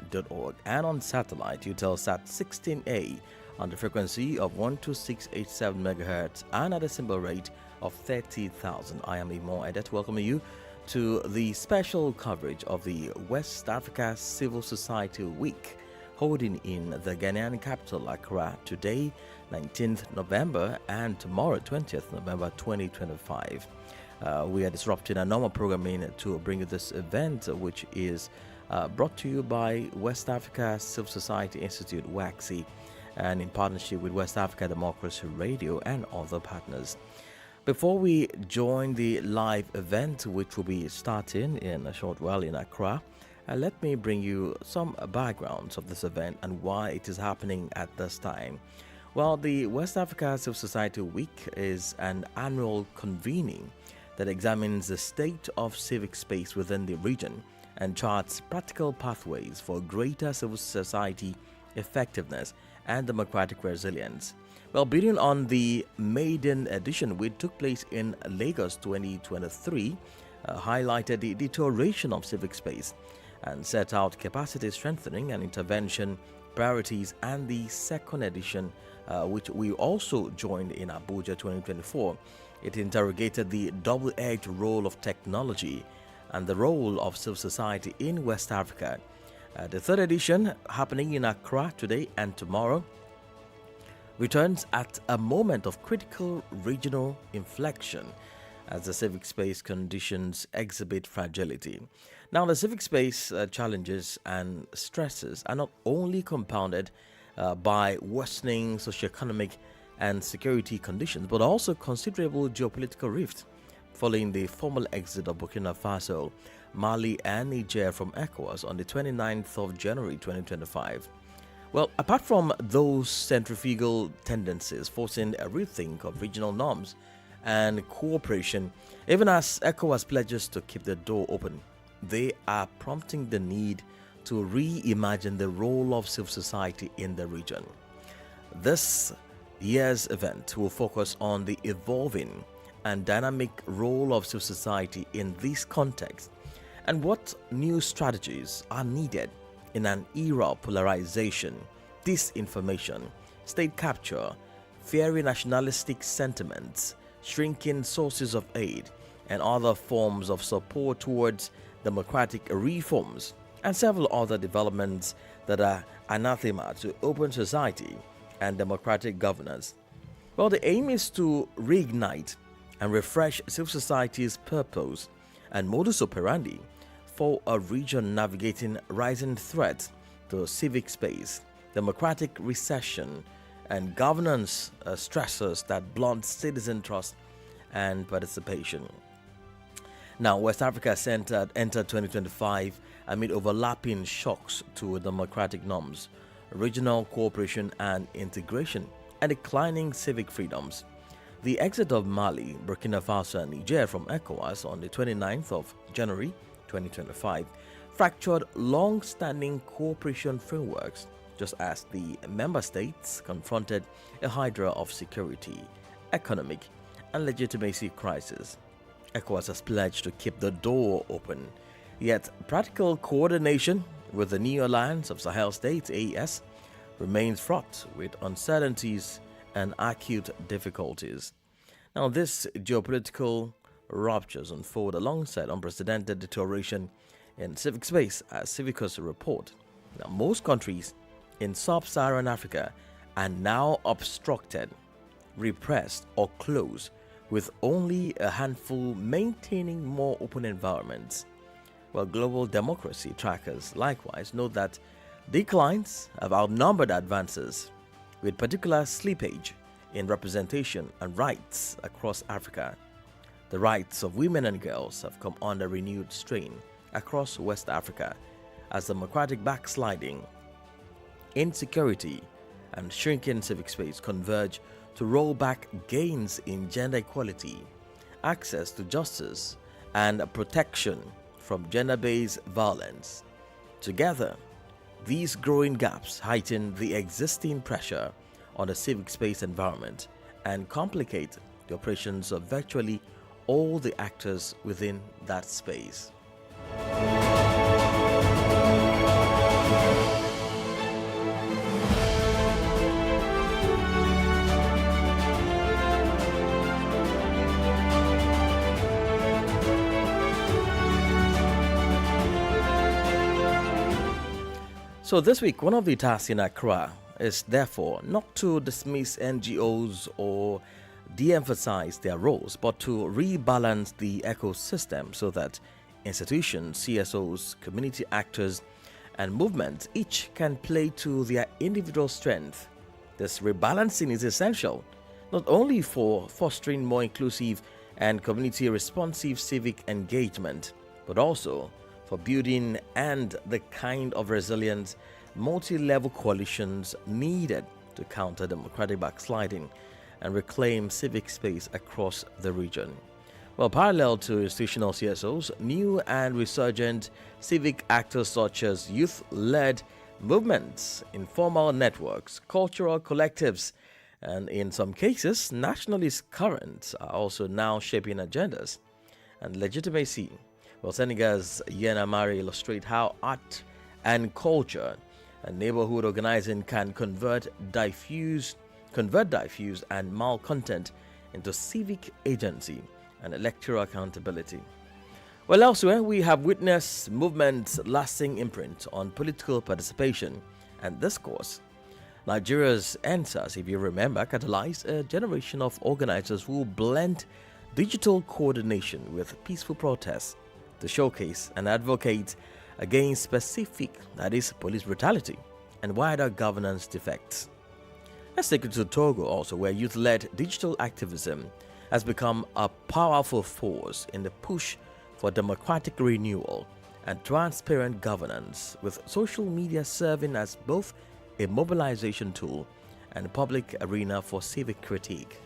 WADR.org and on satellite Utelsat 16A on the frequency of 12687 MHz and at a symbol rate of 30,000. I am Imo Edet welcoming you to the special coverage of the West Africa Civil Society Week, holding in the Ghanaian capital, Accra, today, 19th November, and tomorrow, 20th November 2025. We are disrupting our normal programming to bring you this event, which is brought to you by West Africa Civil Society Institute, WACSI, and in partnership with West Africa Democracy Radio and other partners. Before we join the live event, which will be starting in a short while in Accra, let me bring you some backgrounds of this event and why it is happening at this time. Well, the West Africa Civil Society Week is an annual convening that examines the state of civic space within the region and charts practical pathways for greater civil society effectiveness and democratic resilience. Well, building on the maiden edition, which took place in Lagos 2023, highlighted the deterioration of civic space and set out capacity strengthening and intervention priorities, and the second edition, which we also joined in Abuja 2024, it interrogated the double-edged role of technology and the role of civil society in West Africa. The third edition, happening in Accra today and tomorrow, returns at a moment of critical regional inflection as the civic space conditions exhibit fragility. Now, the civic space challenges and stresses are not only compounded by worsening socioeconomic and security conditions, but also considerable geopolitical rift following the formal exit of Burkina Faso, Mali and Niger from ECOWAS on the 29th of January 2025. Well, apart from those centrifugal tendencies forcing a rethink of regional norms and cooperation, even as ECOWAS pledges to keep the door open, they are prompting the need to reimagine the role of civil society in the region. This year's event will focus on the evolving and dynamic role of civil society in this context and what new strategies are needed in an era of polarization, disinformation, state capture, fiery nationalistic sentiments, shrinking sources of aid, and other forms of support towards democratic reforms, and several other developments that are anathema to open society and democratic governance. Well, the aim is to reignite and refresh civil society's purpose and modus operandi for a region navigating rising threats to civic space, democratic recession, and governance stressors that blunt citizen trust and participation. Now, West Africa entered 2025 amid overlapping shocks to democratic norms, regional cooperation and integration, and declining civic freedoms. The exit of Mali, Burkina Faso, and Niger from ECOWAS on the 29th of January 2025 fractured long-standing cooperation frameworks, just as the member states confronted a hydra of security, economic, and legitimacy crisis. ECOWAS has pledged to keep the door open, yet practical coordination with the new alliance of Sahel states, AES, remains fraught with uncertainties and acute difficulties. Now, this geopolitical ruptures unfold alongside unprecedented deterioration in civic space, as Civicus report. Now, most countries in sub-Saharan Africa are now obstructed, repressed, or closed, with only a handful maintaining more open environments. While global democracy trackers likewise note that declines have outnumbered advances, with particular slippage in representation and rights across Africa. The rights of women and girls have come under renewed strain across West Africa as democratic backsliding, insecurity, and shrinking civic space converge to roll back gains in gender equality, access to justice, and protection from gender-based violence. Together, these growing gaps heighten the existing pressure on the civic space environment and complicate the operations of virtually all the actors within that space. So this week, one of the tasks in Accra is therefore not to dismiss NGOs or de-emphasize their roles, but to rebalance the ecosystem so that institutions, CSOs, community actors, and movements each can play to their individual strength. This rebalancing is essential not only for fostering more inclusive and community responsive civic engagement, but also for building and the kind of resilient multi-level coalitions needed to counter democratic backsliding and reclaim civic space across the region. Well, parallel to institutional CSOs, new and resurgent civic actors such as youth-led movements, informal networks, cultural collectives, and in some cases, nationalist currents are also now shaping agendas and legitimacy. Well, Senegal's Yena Mari illustrate how art and culture and neighborhood organizing can convert diffuse and malcontent into civic agency and electoral accountability. Well, elsewhere, we have witnessed movements' lasting imprint on political participation and discourse. Nigeria's EndSARS, if you remember, catalyzed a generation of organizers who blend digital coordination with peaceful protests to showcase and advocate against specific, that is, police brutality and wider governance defects. Let's take it to Togo also, where youth-led digital activism has become a powerful force in the push for democratic renewal and transparent governance, with social media serving as both a mobilization tool and a public arena for civic critique.